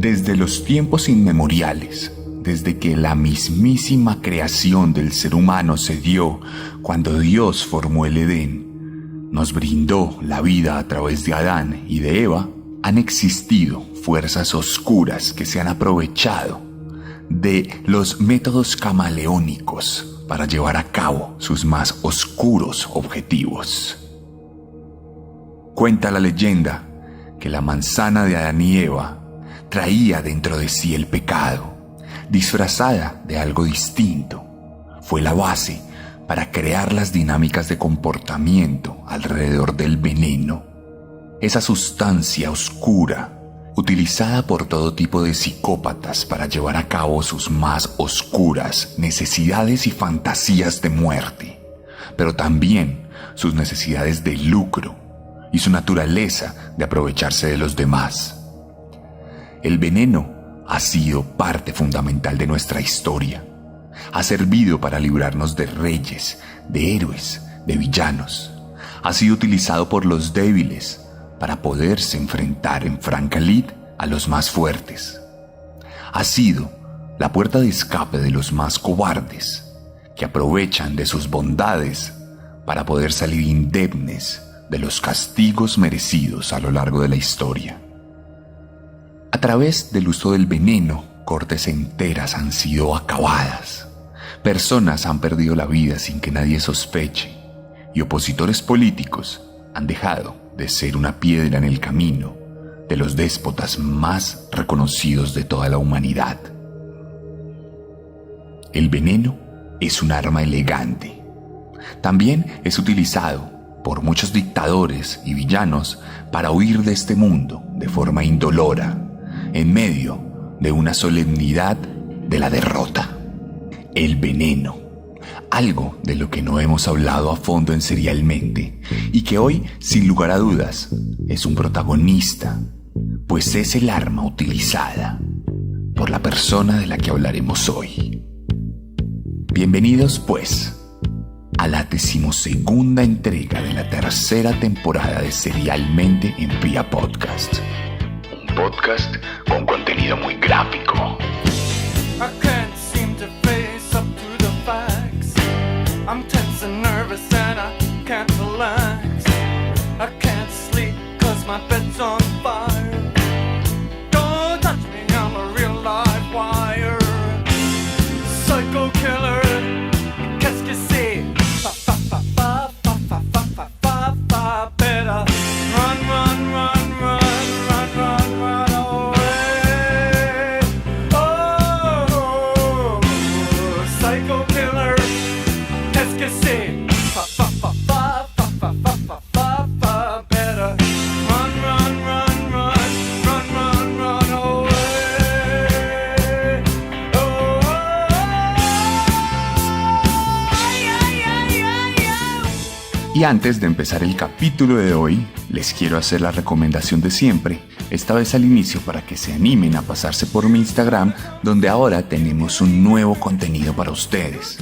Desde los tiempos inmemoriales, desde que la mismísima creación del ser humano se dio cuando Dios formó el Edén, nos brindó la vida a través de Adán y de Eva, han existido fuerzas oscuras que se han aprovechado de los métodos camaleónicos para llevar a cabo sus más oscuros objetivos. Cuenta la leyenda que la manzana de Adán y Eva traía dentro de sí el pecado, disfrazada de algo distinto. Fue la base para crear las dinámicas de comportamiento alrededor del veneno, esa sustancia oscura utilizada por todo tipo de psicópatas para llevar a cabo sus más oscuras necesidades y fantasías de muerte, pero también sus necesidades de lucro y su naturaleza de aprovecharse de los demás. El veneno ha sido parte fundamental de nuestra historia. Ha servido para librarnos de reyes, de héroes, de villanos. Ha sido utilizado por los débiles para poderse enfrentar en franca lid a los más fuertes. Ha sido la puerta de escape de los más cobardes, que aprovechan de sus bondades para poder salir indemnes de los castigos merecidos a lo largo de la historia. A través del uso del veneno, cortes enteras han sido acabadas. Personas han perdido la vida sin que nadie sospeche, y opositores políticos han dejado de ser una piedra en el camino de los déspotas más reconocidos de toda la humanidad. El veneno es un arma elegante. También es utilizado por muchos dictadores y villanos para huir de este mundo de forma indolora, en medio de una solemnidad de la derrota. El veneno, algo de lo que no hemos hablado a fondo en Serialmente y que hoy, sin lugar a dudas, es un protagonista, pues es el arma utilizada por la persona de la que hablaremos hoy. Bienvenidos, pues, a la 12ª entrega de la 3ª temporada de Serialmente en Pia Podcast. Un podcast con contenido muy gráfico. I can't seem to face up to the facts. I'm tense and nervous and I can't relax. I can't sleep 'cause my bed's on fire. Don't touch me, I'm a real live wire. Psycho killer, qu'est-ce que c'est? Fa fa fa fa fa fa fa fa fa fa. Better run, run, run, run, run, run, run away. Oh, psycho killer, qu'est-ce que c'est? Fa fa fa fa fa fa fa fa fa fa. Better run, run, run, run, run, run, run away. Oh, ay, ay, ay, ay, ay. Y antes de empezar el capítulo de hoy, les quiero hacer la recomendación de siempre, esta vez al inicio para que se animen a pasarse por mi Instagram, donde ahora tenemos un nuevo contenido para ustedes.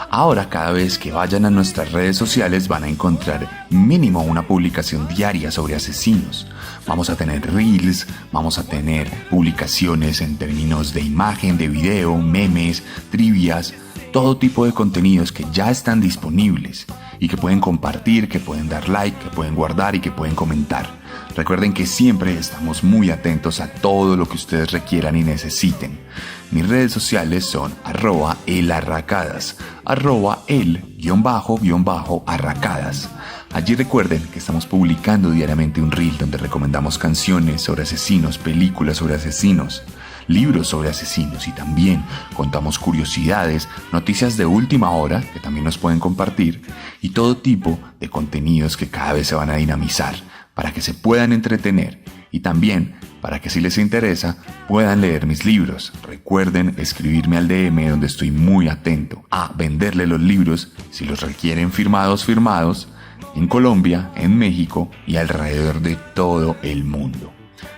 Ahora, cada vez que vayan a nuestras redes sociales van a encontrar mínimo una publicación diaria sobre asesinos. Vamos a tener reels, vamos a tener publicaciones en términos de imagen, de video, memes, trivias, todo tipo de contenidos que ya están disponibles y que pueden compartir, que pueden dar like, que pueden guardar y que pueden comentar. Recuerden que siempre estamos muy atentos a todo lo que ustedes requieran y necesiten. Mis redes sociales son @elarracadas, @el_arracadas. Allí recuerden que estamos publicando diariamente un reel donde recomendamos canciones sobre asesinos, películas sobre asesinos, libros sobre asesinos y también contamos curiosidades, noticias de última hora que también nos pueden compartir y todo tipo de contenidos que cada vez se van a dinamizar para que se puedan entretener y también para que si les interesa puedan leer mis libros. Recuerden escribirme al DM donde estoy muy atento a venderle los libros si los requieren firmados en Colombia, en México y alrededor de todo el mundo.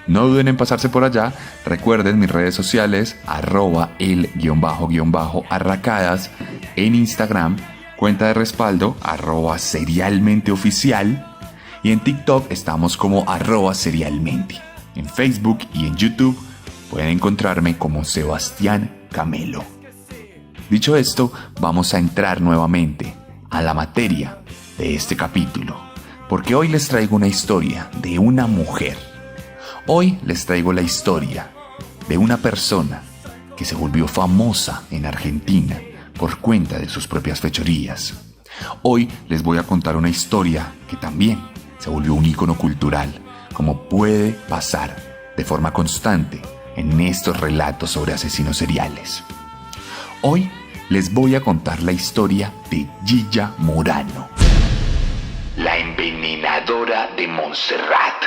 No duden en pasarse por allá. Recuerden mis redes sociales @el_arracadas en Instagram, cuenta de respaldo @serialmenteoficial y en TikTok estamos como @serialmente. En Facebook y en YouTube Pueden encontrarme como Sebastián Camelo. Dicho esto, vamos a entrar nuevamente a la materia de este capítulo, porque hoy les traigo una historia de una mujer. Hoy les traigo la historia de una persona que se volvió famosa en Argentina por cuenta de sus propias fechorías. Hoy les voy a contar una historia que también se volvió un ícono cultural, como puede pasar de forma constante en estos relatos sobre asesinos seriales. Hoy les voy a contar la historia de Gilla Morano, la envenenadora de Montserrat.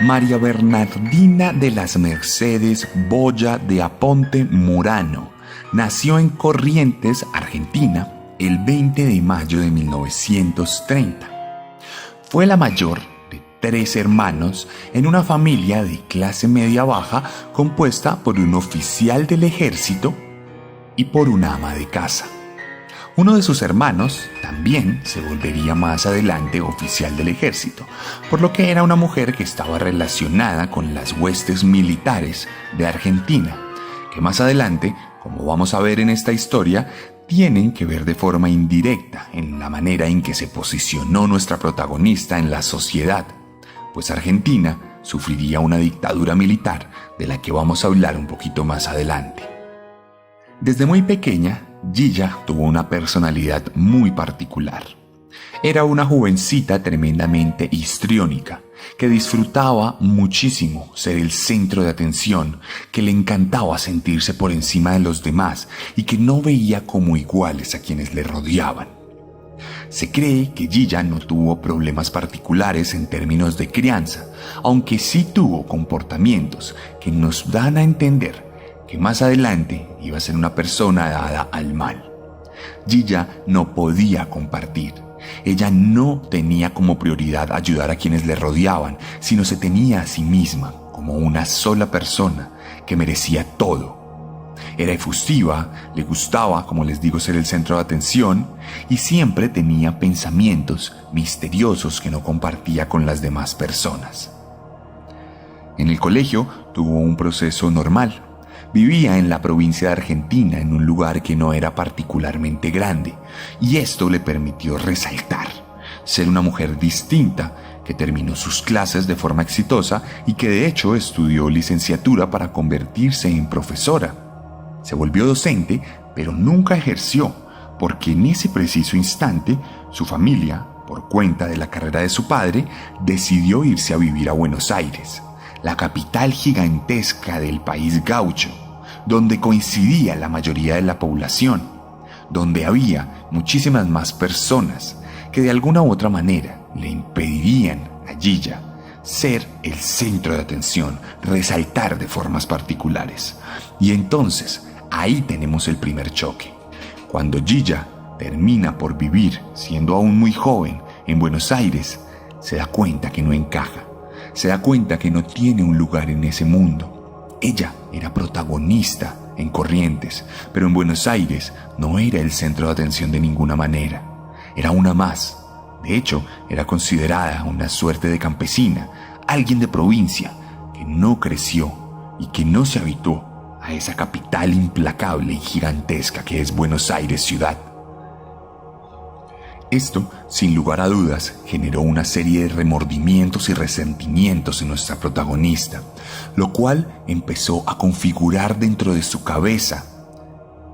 María Bernardina de las Mercedes Boya de Aponte Morano nació en Corrientes, Argentina, el 20 de mayo de 1930. Fue la mayor de 3 hermanos en una familia de clase media-baja compuesta por un oficial del ejército y por una ama de casa. Uno de sus hermanos también se volvería más adelante oficial del ejército, por lo que era una mujer que estaba relacionada con las huestes militares de Argentina, que más adelante, como vamos a ver en esta historia, tienen que ver de forma indirecta en la manera en que se posicionó nuestra protagonista en la sociedad, pues Argentina sufriría una dictadura militar de la que vamos a hablar un poquito más adelante. Desde muy pequeña, Gilla tuvo una personalidad muy particular. Era una jovencita tremendamente histriónica, que disfrutaba muchísimo ser el centro de atención, que le encantaba sentirse por encima de los demás y que no veía como iguales a quienes le rodeaban. Se cree que Gilla no tuvo problemas particulares en términos de crianza, aunque sí tuvo comportamientos que nos dan a entender que más adelante iba a ser una persona dada al mal. Gilla no podía compartir. Ella no tenía como prioridad ayudar a quienes le rodeaban, sino se tenía a sí misma como una sola persona que merecía todo. Era efusiva, le gustaba, como les digo, ser el centro de atención y siempre tenía pensamientos misteriosos que no compartía con las demás personas. En el colegio tuvo un proceso normal. Vivía en la provincia de Argentina, en un lugar que no era particularmente grande, y esto le permitió resaltar, ser una mujer distinta, que terminó sus clases de forma exitosa y que de hecho estudió licenciatura para convertirse en profesora. Se volvió docente, pero nunca ejerció, porque en ese preciso instante, su familia, por cuenta de la carrera de su padre, decidió irse a vivir a Buenos Aires, la capital gigantesca del país gaucho, donde coincidía la mayoría de la población, donde había muchísimas más personas que de alguna u otra manera le impedirían a Gilla ser el centro de atención, resaltar de formas particulares. Y entonces, ahí tenemos el primer choque. Cuando Gilla termina por vivir, siendo aún muy joven, en Buenos Aires, se da cuenta que no encaja, se da cuenta que no tiene un lugar en ese mundo. Ella era protagonista en Corrientes, pero en Buenos Aires no era el centro de atención de ninguna manera. Era una más. De hecho, era considerada una suerte de campesina, alguien de provincia que no creció y que no se habituó a esa capital implacable y gigantesca que es Buenos Aires ciudad. Esto, sin lugar a dudas, generó una serie de remordimientos y resentimientos en nuestra protagonista, lo cual empezó a configurar dentro de su cabeza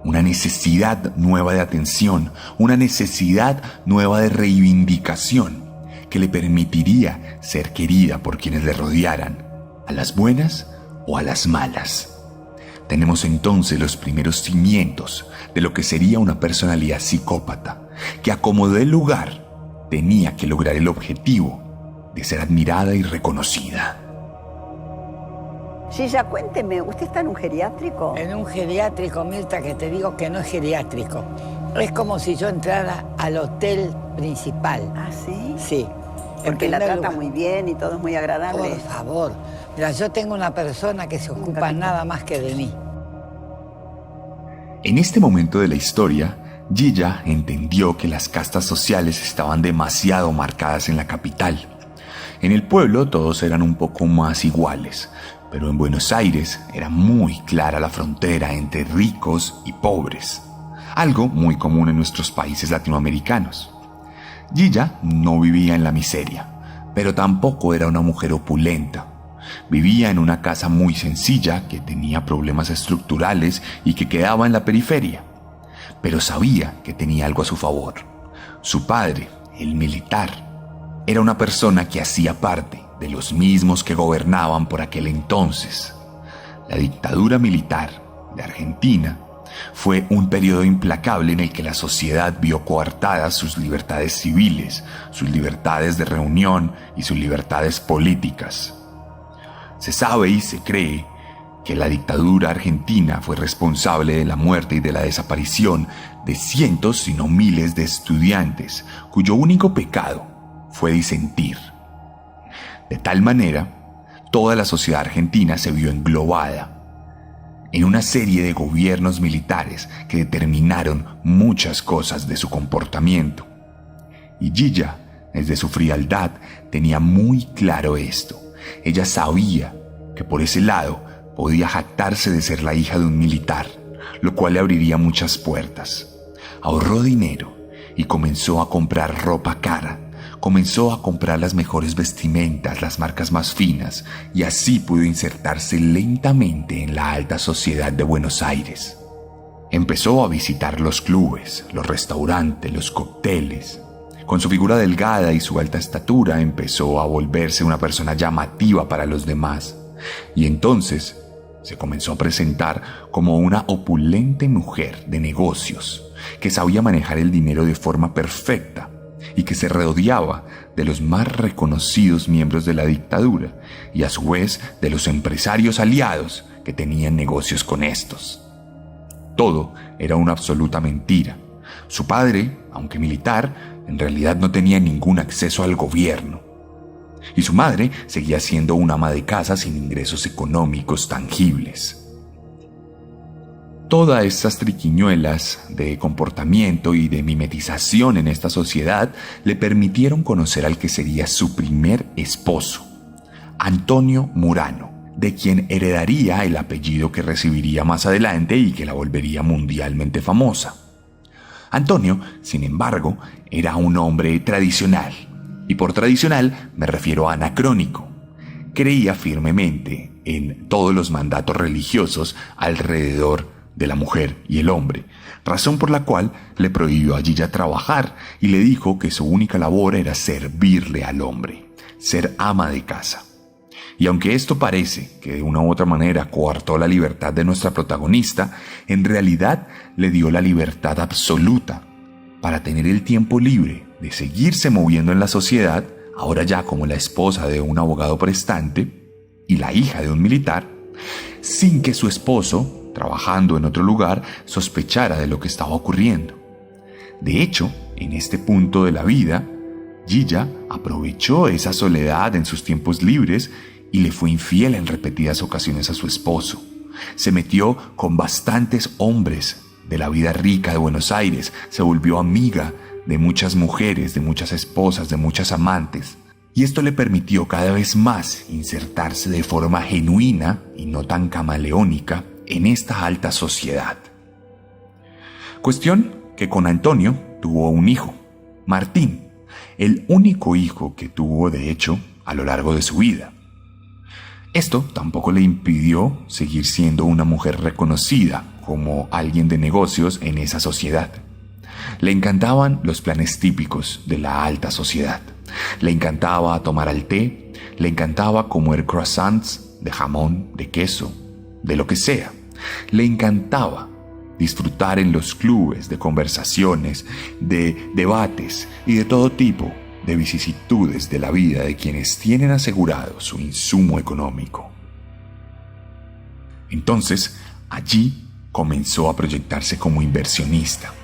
una necesidad nueva de atención, una necesidad nueva de reivindicación que le permitiría ser querida por quienes le rodearan, ¿A las buenas o a las malas? Tenemos entonces los primeros cimientos de lo que sería una personalidad psicópata que, a como dé lugar, tenía que lograr el objetivo de ser admirada y reconocida. Gilla, cuénteme, ¿usted está en un geriátrico? En un geriátrico, Mirta, que te digo que no es geriátrico. Es como si yo entrara al hotel principal. ¿Ah, sí? Sí. Porque la trata muy bien y todo es muy agradable. Por favor. Mira, yo tengo una persona que se ocupa nada más que de mí. En este momento de la historia, Gilla entendió que las castas sociales estaban demasiado marcadas en la capital. En el pueblo todos eran un poco más iguales, pero en Buenos Aires era muy clara la frontera entre ricos y pobres, algo muy común en nuestros países latinoamericanos. Gilla no vivía en la miseria, pero tampoco era una mujer opulenta. Vivía en una casa muy sencilla que tenía problemas estructurales y que quedaba en la periferia. Pero sabía que tenía algo a su favor. Su padre, el militar, era una persona que hacía parte de los mismos que gobernaban por aquel entonces. La dictadura militar de Argentina fue un periodo implacable en el que la sociedad vio coartadas sus libertades civiles, sus libertades de reunión y sus libertades políticas. Se sabe y se cree que la dictadura argentina fue responsable de la muerte y de la desaparición de cientos, si no miles, de estudiantes, cuyo único pecado fue disentir. De tal manera, toda la sociedad argentina se vio englobada en una serie de gobiernos militares que determinaron muchas cosas de su comportamiento. Y Gilla, desde su frialdad, tenía muy claro esto. Ella sabía que por ese lado podía jactarse de ser la hija de un militar, lo cual le abriría muchas puertas. Ahorró dinero y comenzó a comprar ropa cara. Comenzó a comprar las mejores vestimentas, las marcas más finas, y así pudo insertarse lentamente en la alta sociedad de Buenos Aires. Empezó a visitar los clubes, los restaurantes, los cócteles. Con su figura delgada y su alta estatura empezó a volverse una persona llamativa para los demás, y entonces se comenzó a presentar como una opulente mujer de negocios que sabía manejar el dinero de forma perfecta y que se rodeaba de los más reconocidos miembros de la dictadura y a su vez de los empresarios aliados que tenían negocios con estos. Todo era una absoluta mentira. Su padre, aunque militar, en realidad no tenía ningún acceso al gobierno. Y su madre seguía siendo una ama de casa sin ingresos económicos tangibles. Todas estas triquiñuelas de comportamiento y de mimetización en esta sociedad le permitieron conocer al que sería su primer esposo, Antonio Murano, de quien heredaría el apellido que recibiría más adelante y que la volvería mundialmente famosa. Antonio, sin embargo, era un hombre tradicional, y por tradicional me refiero a anacrónico. Creía firmemente en todos los mandatos religiosos alrededor de la mujer y el hombre, razón por la cual le prohibió a Gilla trabajar y le dijo que su única labor era servirle al hombre, ser ama de casa. Y aunque esto parece que de una u otra manera coartó la libertad de nuestra protagonista, en realidad le dio la libertad absoluta para tener el tiempo libre de seguirse moviendo en la sociedad, ahora ya como la esposa de un abogado prestante y la hija de un militar, sin que su esposo, trabajando en otro lugar, sospechara de lo que estaba ocurriendo. De hecho, en este punto de la vida, Gilla aprovechó esa soledad en sus tiempos libres y le fue infiel en repetidas ocasiones a su esposo. Se metió con bastantes hombres de la vida rica de Buenos Aires, se volvió amiga de muchas mujeres, de muchas esposas, de muchas amantes, y esto le permitió cada vez más insertarse de forma genuina y no tan camaleónica en esta alta sociedad. Cuestión que con Antonio tuvo un hijo, Martín, el único hijo que tuvo de hecho a lo largo de su vida. Esto tampoco le impidió seguir siendo una mujer reconocida como alguien de negocios en esa sociedad. Le encantaban los planes típicos de la alta sociedad. Le encantaba tomar el té, le encantaba comer croissants de jamón, de queso, de lo que sea. Le encantaba disfrutar en los clubes de conversaciones, de debates y de todo tipo de vicisitudes de la vida de quienes tienen asegurado su insumo económico. Entonces, allí comenzó a proyectarse como inversionista.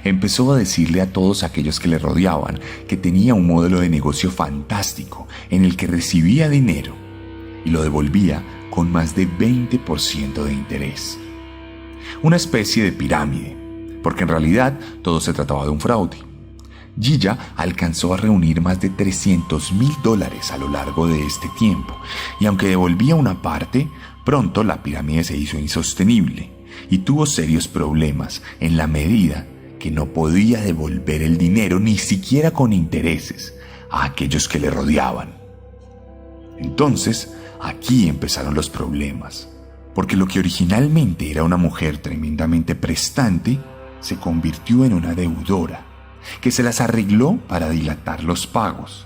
Empezó a decirle a todos aquellos que le rodeaban que tenía un modelo de negocio fantástico en el que recibía dinero y lo devolvía con más de 20% de interés. Una especie de pirámide, porque en realidad todo se trataba de un fraude. Gilla alcanzó a reunir más de $300,000 a lo largo de este tiempo, y aunque devolvía una parte, pronto la pirámide se hizo insostenible y tuvo serios problemas en la medida que no podía devolver el dinero ni siquiera con intereses a aquellos que le rodeaban. Entonces, aquí empezaron los problemas, porque lo que originalmente era una mujer tremendamente prestante se convirtió en una deudora, que se las arregló para dilatar los pagos,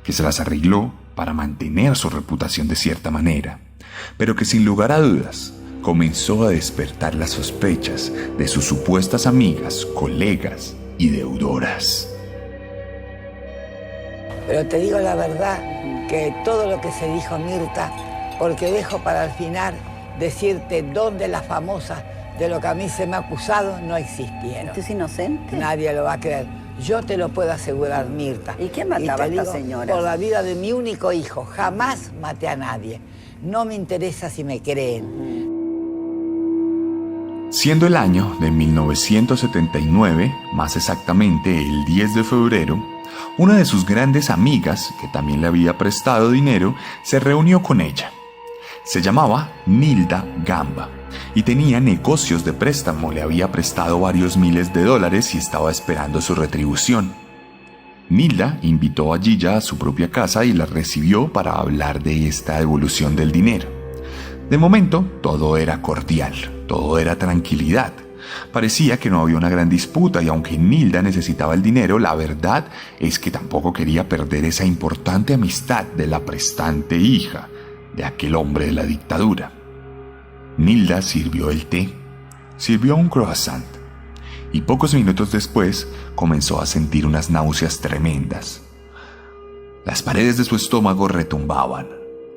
que se las arregló para mantener su reputación de cierta manera, pero que sin lugar a dudas comenzó a despertar las sospechas de sus supuestas amigas, colegas y deudoras. Pero te digo la verdad que todo lo que se dijo Mirta, porque dejo para el final decirte dónde las famosas de lo que a mí se me ha acusado no existieron. ¿Usted es inocente? Nadie lo va a creer. Yo te lo puedo asegurar, Mirta. ¿Y quién mataba a esta señora? Por la vida de mi único hijo. Jamás maté a nadie. No me interesa si me creen. Siendo el año de 1979, más exactamente el 10 de febrero, una de sus grandes amigas, que también le había prestado dinero, se reunió con ella. Se llamaba Nilda Gamba y tenía negocios de préstamo, le había prestado varios miles de dólares y estaba esperando su retribución. Nilda invitó a Gilla a su propia casa y la recibió para hablar de esta devolución del dinero. De momento, todo era cordial, todo era tranquilidad. Parecía que no había una gran disputa y aunque Nilda necesitaba el dinero, la verdad es que tampoco quería perder esa importante amistad de la prestante hija de aquel hombre de la dictadura. Nilda sirvió el té, sirvió un croissant y pocos minutos después comenzó a sentir unas náuseas tremendas. Las paredes de su estómago retumbaban,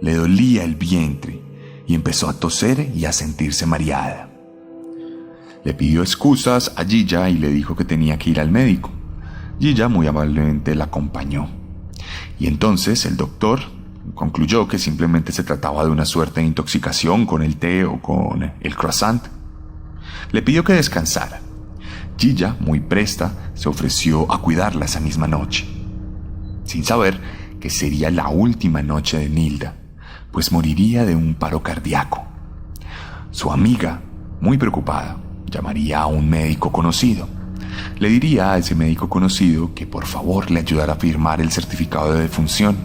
le dolía el vientre y empezó a toser y a sentirse mareada. Le pidió excusas a Gilla y le dijo que tenía que ir al médico. Gilla muy amablemente la acompañó. Y entonces el doctor concluyó que simplemente se trataba de una suerte de intoxicación con el té o con el croissant. Le pidió que descansara. Gilla, muy presta, se ofreció a cuidarla esa misma noche, sin saber que sería la última noche de Nilda, pues moriría de un paro cardíaco. Su amiga, muy preocupada, llamaría a un médico conocido. Le diría a ese médico conocido que por favor le ayudara a firmar el certificado de defunción.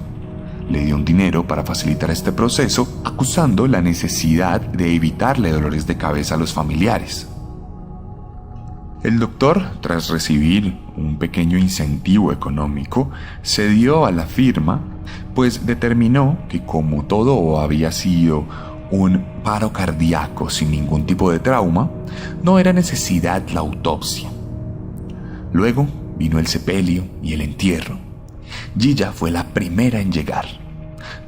Le dio un dinero para facilitar este proceso, acusando la necesidad de evitarle dolores de cabeza a los familiares. El doctor, tras recibir un pequeño incentivo económico, cedió a la firma, pues determinó que como todo había sido un paro cardíaco sin ningún tipo de trauma, no era necesidad la autopsia. Luego vino el sepelio y el entierro. Gilla fue la primera en llegar.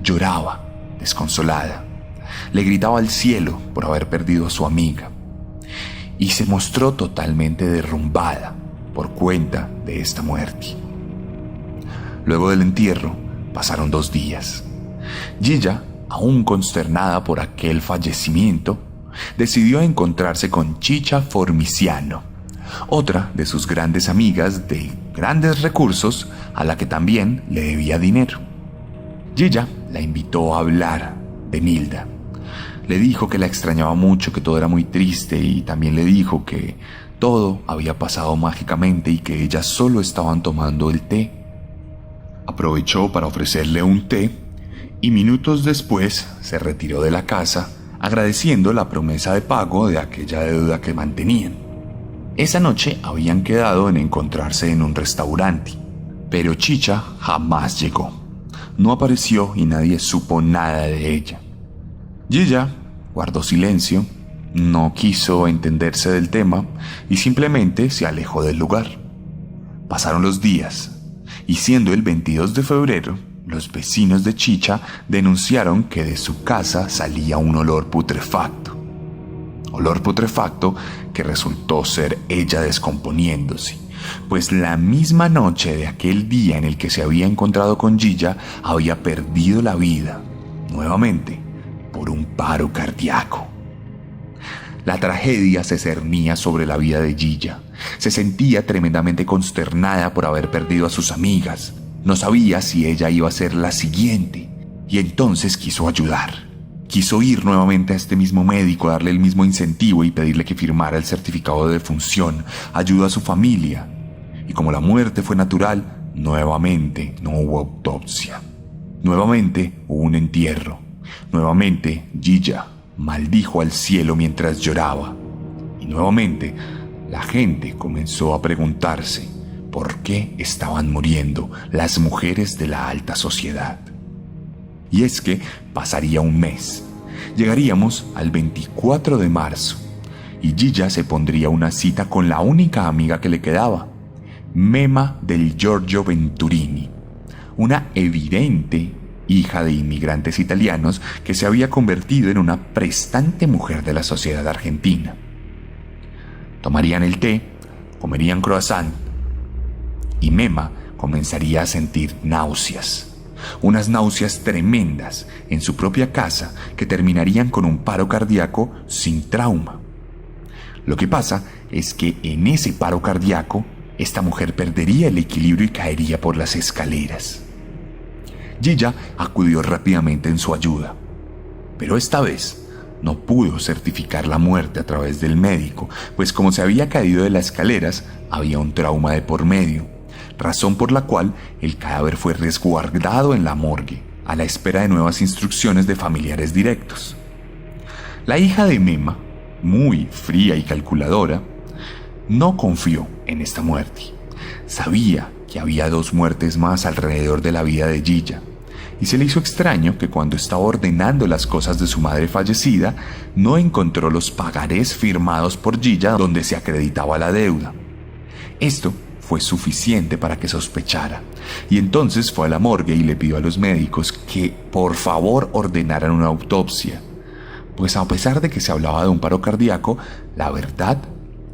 Lloraba, desconsolada. Le gritaba al cielo por haber perdido a su amiga. Y se mostró totalmente derrumbada por cuenta de esta muerte. Luego del entierro pasaron 2 días. Gilla, aún consternada por aquel fallecimiento, decidió encontrarse con Chicha Formiciano, otra de sus grandes amigas de grandes recursos a la que también le debía dinero. Gilla la invitó a hablar de Nilda. Le dijo que la extrañaba mucho, que todo era muy triste y también le dijo que todo había pasado mágicamente y que ellas solo estaban tomando el té. Aprovechó para ofrecerle un té y minutos después se retiró de la casa agradeciendo la promesa de pago de aquella deuda que mantenían. Esa noche habían quedado en encontrarse en un restaurante, pero Chicha jamás llegó. No apareció y nadie supo nada de ella. Gilla guardó silencio, no quiso entenderse del tema y simplemente se alejó del lugar. Pasaron los días y siendo el 22 de febrero, los vecinos de Chicha denunciaron que de su casa salía un olor putrefacto. Olor putrefacto que resultó ser ella descomponiéndose, pues la misma noche de aquel día en el que se había encontrado con Gilla había perdido la vida, nuevamente, por un paro cardíaco. La tragedia se cernía sobre la vida de Gilla. Se sentía tremendamente consternada por haber perdido a sus amigas. No sabía si ella iba a ser la siguiente, y entonces quiso ayudar. Quiso ir nuevamente a este mismo médico, darle el mismo incentivo y pedirle que firmara el certificado de defunción. Ayudó a su familia. Y como la muerte fue natural, nuevamente no hubo autopsia. Nuevamente hubo un entierro. Nuevamente Gilla maldijo al cielo mientras lloraba. Y nuevamente la gente comenzó a preguntarse por qué estaban muriendo las mujeres de la alta sociedad. Y es que pasaría un mes. Llegaríamos al 24 de marzo y Gilla se pondría una cita con la única amiga que le quedaba, Mema del Giorgio Venturini, una evidente hija de inmigrantes italianos que se había convertido en una prestante mujer de la sociedad argentina. Tomarían el té, comerían croissant y Mema comenzaría a sentir náuseas. Unas náuseas tremendas en su propia casa que terminarían con un paro cardíaco sin trauma. Lo que pasa es que en ese paro cardíaco, esta mujer perdería el equilibrio y caería por las escaleras. Gilla acudió rápidamente en su ayuda, pero esta vez no pudo certificar la muerte a través del médico, pues como se había caído de las escaleras, había un trauma de por medio, razón por la cual el cadáver fue resguardado en la morgue, a la espera de nuevas instrucciones de familiares directos. La hija de Mema, muy fría y calculadora, no confió en esta muerte. Sabía que había 2 muertes más alrededor de la vida de Gilla, y se le hizo extraño que cuando estaba ordenando las cosas de su madre fallecida, no encontró los pagarés firmados por Gilla donde se acreditaba la deuda. Esto fue suficiente para que sospechara, y entonces fue a la morgue y le pidió a los médicos que por favor ordenaran una autopsia, pues a pesar de que se hablaba de un paro cardíaco, la verdad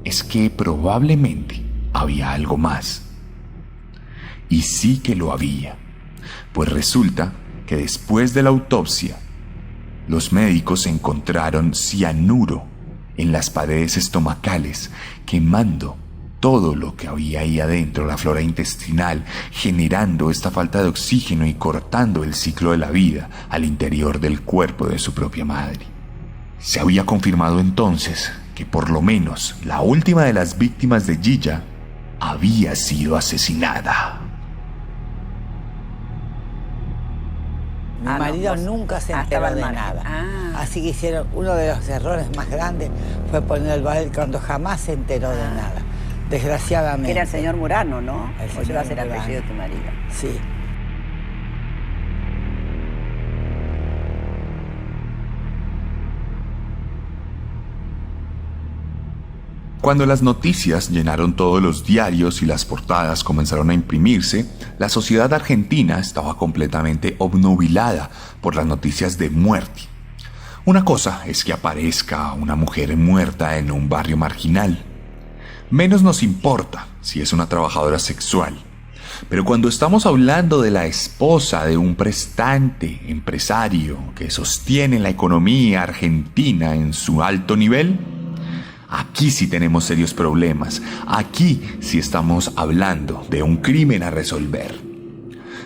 es que probablemente había algo más. Y sí que lo había, pues resulta que después de la autopsia, los médicos encontraron cianuro en las paredes estomacales, quemando todo lo que había ahí adentro, la flora intestinal, generando esta falta de oxígeno y cortando el ciclo de la vida al interior del cuerpo de su propia madre. Se había confirmado entonces que por lo menos la última de las víctimas de Gilla había sido asesinada. Mi marido nunca se enteró de nada. Así que hicieron uno de los errores más grandes fue ponerlo a él cuando jamás se enteró de nada. Desgraciadamente. Era el señor Murano, ¿no? El O lleva a ser el Murano. apellido de tu marido. Sí. Cuando las noticias llenaron todos los diarios y las portadas comenzaron a imprimirse, la sociedad argentina estaba completamente obnubilada por las noticias de muerte. Una cosa es que aparezca una mujer muerta en un barrio marginal. Menos nos importa si es una trabajadora sexual. Pero cuando estamos hablando de la esposa de un prestante empresario que sostiene la economía argentina en su alto nivel, aquí sí tenemos serios problemas. Aquí sí estamos hablando de un crimen a resolver.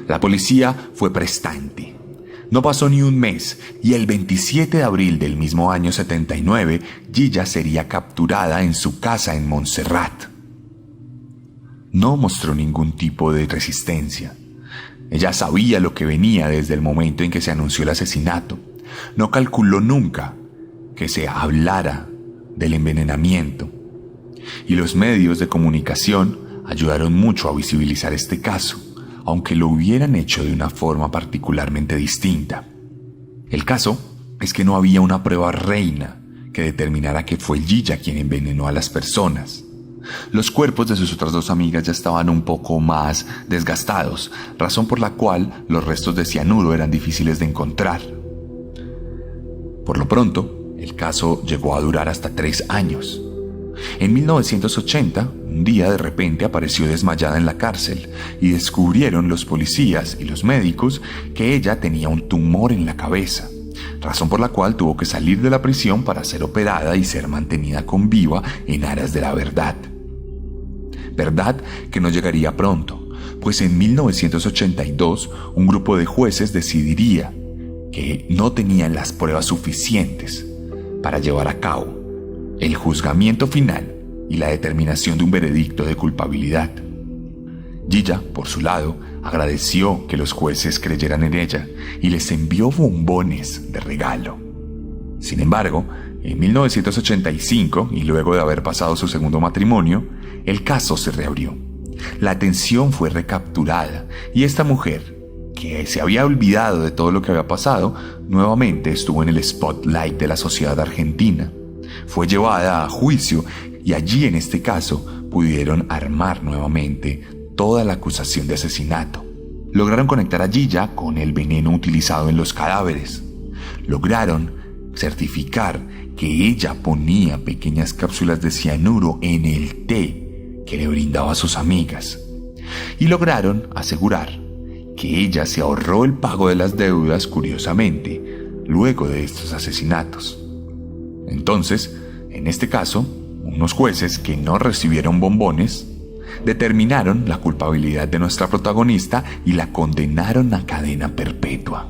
La policía fue prestante. No pasó ni un mes y el 27 de abril del mismo año 79, Gilla sería capturada en su casa en Montserrat. No mostró ningún tipo de resistencia. Ella sabía lo que venía desde el momento en que se anunció el asesinato. No calculó nunca que se hablara del envenenamiento. Y los medios de comunicación ayudaron mucho a visibilizar este caso, aunque lo hubieran hecho de una forma particularmente distinta. El caso es que no había una prueba reina que determinara que fue Gilla quien envenenó a las personas. Los cuerpos de sus otras dos amigas ya estaban un poco más desgastados, razón por la cual los restos de cianuro eran difíciles de encontrar. Por lo pronto, el caso llegó a durar hasta 3 años. En 1980, un día de repente apareció desmayada en la cárcel y descubrieron los policías y los médicos que ella tenía un tumor en la cabeza, razón por la cual tuvo que salir de la prisión para ser operada y ser mantenida con vida en aras de la verdad. Verdad que no llegaría pronto, pues en 1982 un grupo de jueces decidiría que no tenían las pruebas suficientes para llevar a cabo el juzgamiento final y la determinación de un veredicto de culpabilidad. Gilla, por su lado, agradeció que los jueces creyeran en ella y les envió bombones de regalo. Sin embargo, en 1985, y luego de haber pasado su segundo matrimonio, el caso se reabrió. La atención fue recapturada y esta mujer, que se había olvidado de todo lo que había pasado, nuevamente estuvo en el spotlight de la sociedad argentina. Fue llevada a juicio y allí, en este caso, pudieron armar nuevamente toda la acusación de asesinato. Lograron conectar a Gilla con el veneno utilizado en los cadáveres. Lograron certificar que ella ponía pequeñas cápsulas de cianuro en el té que le brindaba a sus amigas. Y lograron asegurar que ella se ahorró el pago de las deudas, curiosamente, luego de estos asesinatos. Entonces, en este caso, unos jueces que no recibieron bombones determinaron la culpabilidad de nuestra protagonista y la condenaron a cadena perpetua.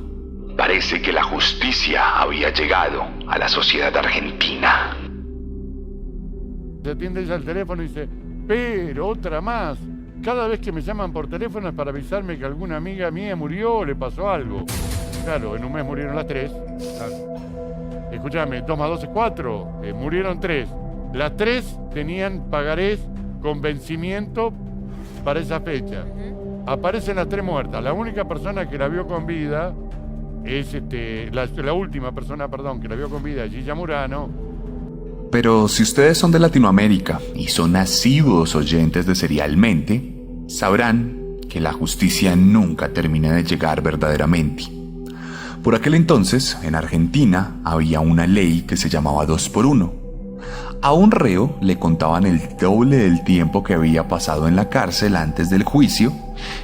Parece que la justicia había llegado a la sociedad argentina. Se atiende ella al teléfono y dice, pero otra más. Cada vez que me llaman por teléfono es para avisarme que alguna amiga mía murió o le pasó algo. Claro, en un mes murieron las 3. Escúchame, 2 más 2 es 4. Murieron 3. Las 3 tenían pagarés con vencimiento para esa fecha. Aparecen las 3 muertas. La única persona que la vio con vida es la última persona, que la vio con vida es Gilla Murano. Pero si ustedes son de Latinoamérica y son asiduos oyentes de Serialmente, sabrán que la justicia nunca termina de llegar verdaderamente. Por aquel entonces, en Argentina, había una ley que se llamaba 2x1. A un reo le contaban el doble del tiempo que había pasado en la cárcel antes del juicio,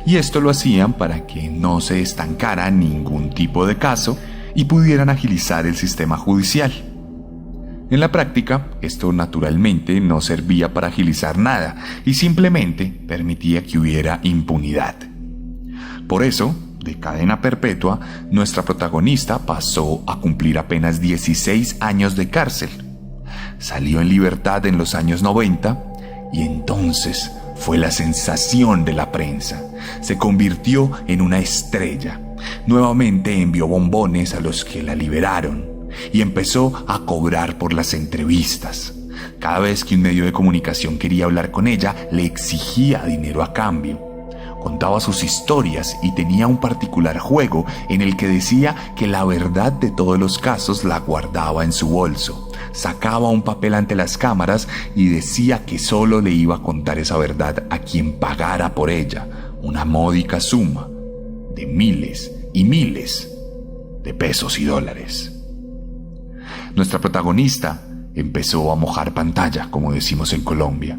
y esto lo hacían para que no se estancara ningún tipo de caso y pudieran agilizar el sistema judicial. En la práctica, esto naturalmente no servía para agilizar nada y simplemente permitía que hubiera impunidad. Por eso, de cadena perpetua, nuestra protagonista pasó a cumplir apenas 16 años de cárcel. Salió en libertad en los años 90 y entonces fue la sensación de la prensa. Se convirtió en una estrella. Nuevamente envió bombones a los que la liberaron y empezó a cobrar por las entrevistas. Cada vez que un medio de comunicación quería hablar con ella, le exigía dinero a cambio. Contaba sus historias y tenía un particular juego en el que decía que la verdad de todos los casos la guardaba en su bolso. Sacaba un papel ante las cámaras y decía que solo le iba a contar esa verdad a quien pagara por ella una módica suma de miles y miles de pesos y dólares. Nuestra protagonista empezó a mojar pantalla, como decimos en Colombia.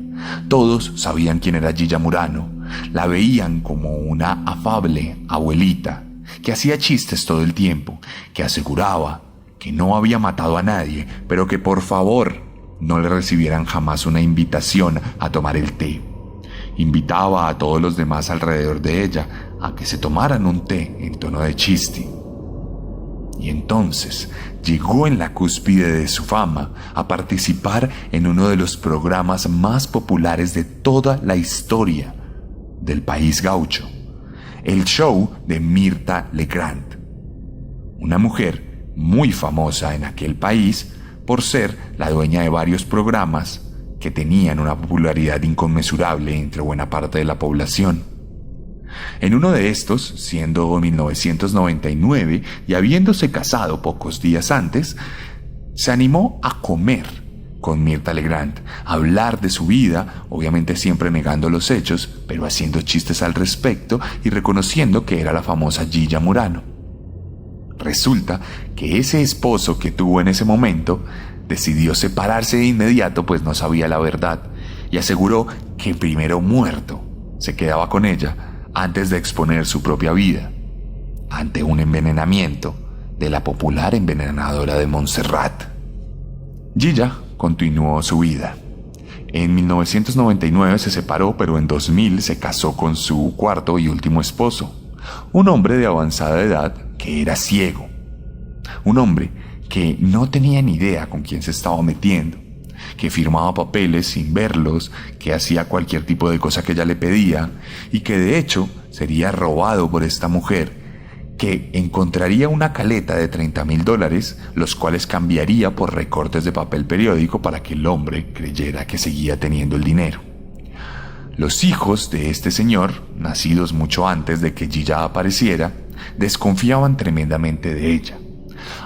Todos sabían quién era Gilla Murano. La veían como una afable abuelita que hacía chistes todo el tiempo, que aseguraba que no había matado a nadie, pero que por favor no le recibieran jamás una invitación a tomar el té. Invitaba a todos los demás alrededor de ella a que se tomaran un té en tono de chiste. Y entonces llegó en la cúspide de su fama a participar en uno de los programas más populares de toda la historia del país gaucho, el show de Mirta Legrand, una mujer muy famosa en aquel país por ser la dueña de varios programas que tenían una popularidad inconmensurable entre buena parte de la población. En uno de estos, siendo 1999 y habiéndose casado pocos días antes, se animó a comer con Mirtha Legrand, a hablar de su vida, obviamente siempre negando los hechos, pero haciendo chistes al respecto y reconociendo que era la famosa Gilla Murano. Resulta que ese esposo que tuvo en ese momento decidió separarse de inmediato, pues no sabía la verdad, y aseguró que primero muerto se quedaba con ella antes de exponer su propia vida ante un envenenamiento de la popular envenenadora de Montserrat. Gilla continuó su vida. En 1999 se separó, pero en 2000 se casó con su cuarto y último esposo, un hombre de avanzada edad que era ciego, un hombre que no tenía ni idea con quién se estaba metiendo, que firmaba papeles sin verlos, que hacía cualquier tipo de cosa que ella le pedía y que de hecho sería robado por esta mujer, que encontraría una caleta de $30,000, los cuales cambiaría por recortes de papel periódico para que el hombre creyera que seguía teniendo el dinero. Los hijos de este señor, nacidos mucho antes de que Gilla apareciera, desconfiaban tremendamente de ella.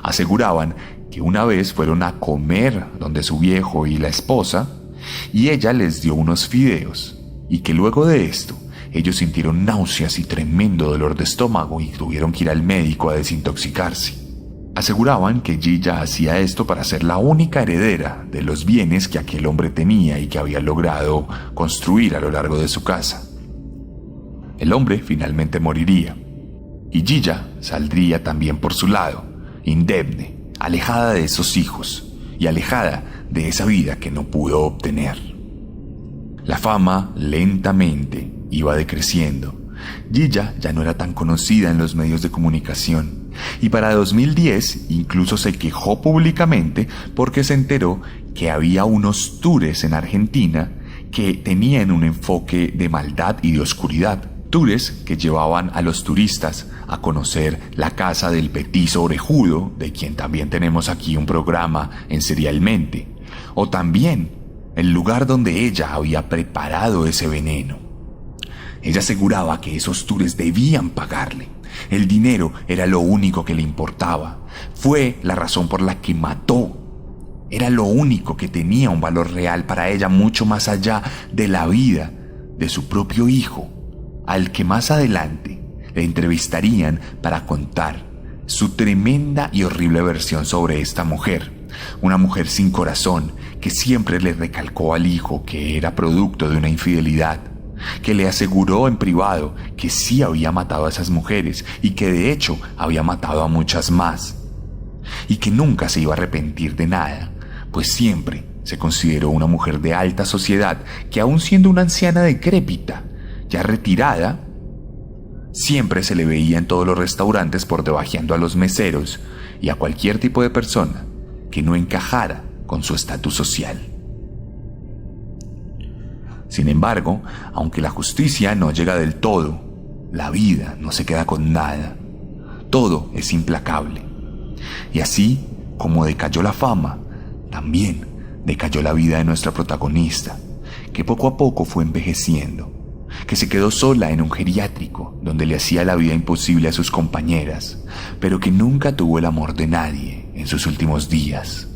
Aseguraban que una vez fueron a comer donde su viejo y la esposa, y ella les dio unos fideos, y que luego de esto ellos sintieron náuseas y tremendo dolor de estómago y tuvieron que ir al médico a desintoxicarse. Aseguraban que Gilla hacía esto para ser la única heredera de los bienes que aquel hombre tenía y que había logrado construir a lo largo de su casa. El hombre finalmente moriría, y Gilla saldría también por su lado, indemne, alejada de esos hijos y alejada de esa vida que no pudo obtener. La fama lentamente iba decreciendo. Gilla ya no era tan conocida en los medios de comunicación y para 2010 incluso se quejó públicamente porque se enteró que había unos tours en Argentina que tenían un enfoque de maldad y de oscuridad. Tours que llevaban a los turistas a conocer la casa del petizo orejudo, de quien también tenemos aquí un programa en Serialmente, o también el lugar donde ella había preparado ese veneno. Ella aseguraba que esos tours debían pagarle. El dinero era lo único que le importaba. Fue la razón por la que mató. Era lo único que tenía un valor real para ella, mucho más allá de la vida de su propio hijo, al que más adelante le entrevistarían para contar su tremenda y horrible versión sobre esta mujer. Una mujer sin corazón que siempre le recalcó al hijo que era producto de una infidelidad, que le aseguró en privado que sí había matado a esas mujeres y que de hecho había matado a muchas más, y que nunca se iba a arrepentir de nada, pues siempre se consideró una mujer de alta sociedad que, aun siendo una anciana decrépita, ya retirada, siempre se le veía en todos los restaurantes por debajeando a los meseros y a cualquier tipo de persona que no encajara con su estatus social. Sin embargo, aunque la justicia no llega del todo, la vida no se queda con nada. Todo es implacable. Y así como decayó la fama, también decayó la vida de nuestra protagonista, que poco a poco fue envejeciendo, que se quedó sola en un geriátrico donde le hacía la vida imposible a sus compañeras, pero que nunca tuvo el amor de nadie en sus últimos días,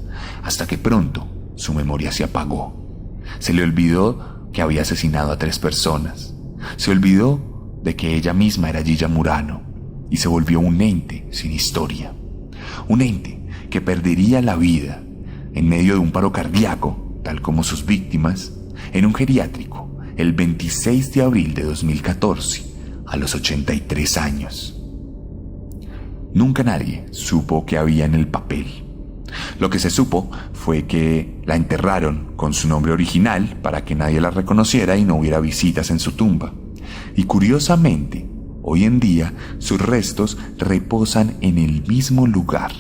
hasta que pronto su memoria se apagó. Se le olvidó que había asesinado a 3 personas. Se olvidó de que ella misma era Gilla Murano y se volvió un ente sin historia. Un ente que perdería la vida en medio de un paro cardíaco, tal como sus víctimas, en un geriátrico el 26 de abril de 2014, a los 83 años. Nunca nadie supo qué había en el papel. Lo que se supo fue que la enterraron con su nombre original para que nadie la reconociera y no hubiera visitas en su tumba. Y curiosamente, hoy en día sus restos reposan en el mismo lugar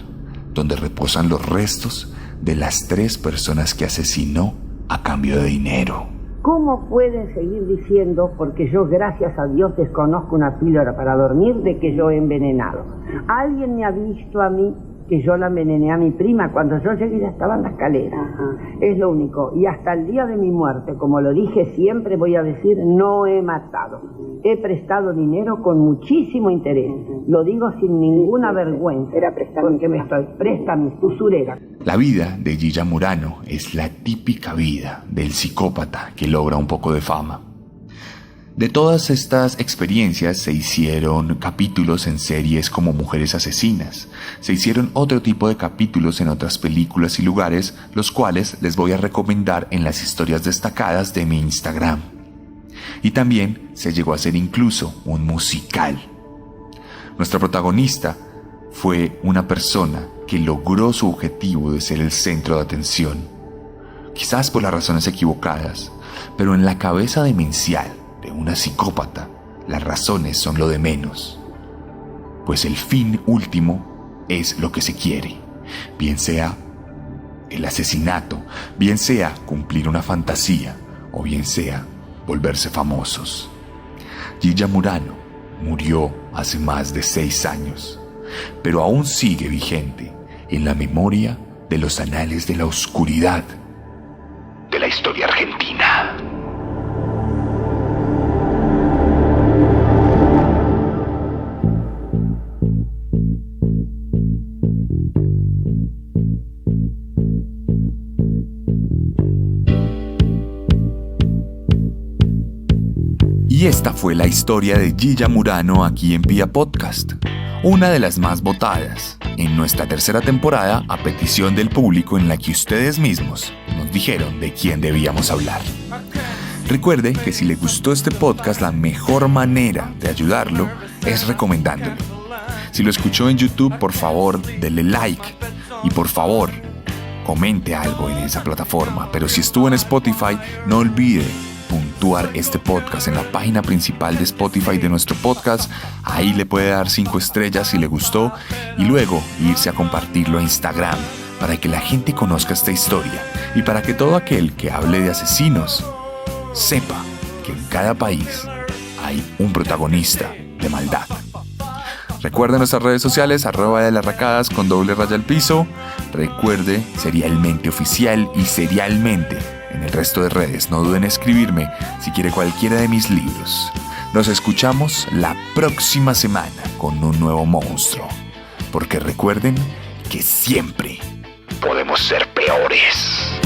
donde reposan los restos de las 3 personas que asesinó a cambio de dinero. ¿Cómo pueden seguir diciendo, porque yo gracias a Dios desconozco una píldora para dormir, de que yo he envenenado? ¿Alguien me ha visto a mí que yo la envenené a mi prima? Cuando yo llegué ya estaba en la escalera. Es lo único. Y hasta el día de mi muerte, como lo dije siempre, voy a decir, no he matado. He prestado dinero con muchísimo interés. Lo digo sin ninguna vergüenza. Porque me estoy préstame, usurera. La vida de Gilla Murano es la típica vida del psicópata que logra un poco de fama. De todas estas experiencias se hicieron capítulos en series como Mujeres Asesinas. Se hicieron otro tipo de capítulos en otras películas y lugares, los cuales les voy a recomendar en las historias destacadas de mi Instagram. Y también se llegó a hacer incluso un musical. Nuestra protagonista fue una persona que logró su objetivo de ser el centro de atención. Quizás por las razones equivocadas, pero en la cabeza demencial de una psicópata, las razones son lo de menos. Pues el fin último es lo que se quiere, bien sea el asesinato, bien sea cumplir una fantasía, o bien sea volverse famosos. Gilla Murano murió hace más de 6 años, pero aún sigue vigente en la memoria de los anales de la oscuridad de la historia argentina. Y esta fue la historia de Gilla Murano aquí en Pía Podcast, una de las más votadas en nuestra tercera temporada a petición del público, en la que ustedes mismos nos dijeron de quién debíamos hablar. Recuerde que si le gustó este podcast, la mejor manera de ayudarlo es recomendándolo. Si lo escuchó en YouTube, por favor, denle like y por favor, comente algo en esa plataforma. Pero si estuvo en Spotify, no olvide puntuar este podcast en la página principal de Spotify de nuestro podcast. Ahí le puede dar 5 estrellas si le gustó y luego irse a compartirlo a Instagram para que la gente conozca esta historia y para que todo aquel que hable de asesinos sepa que en cada país hay un protagonista de maldad. Recuerde nuestras redes sociales, @delarracadas con _al_piso. Recuerde Serialmente Oficial y Serialmente en el resto de redes. No duden en escribirme si quiere cualquiera de mis libros. Nos escuchamos la próxima semana con un nuevo monstruo. Porque recuerden que siempre podemos ser peores.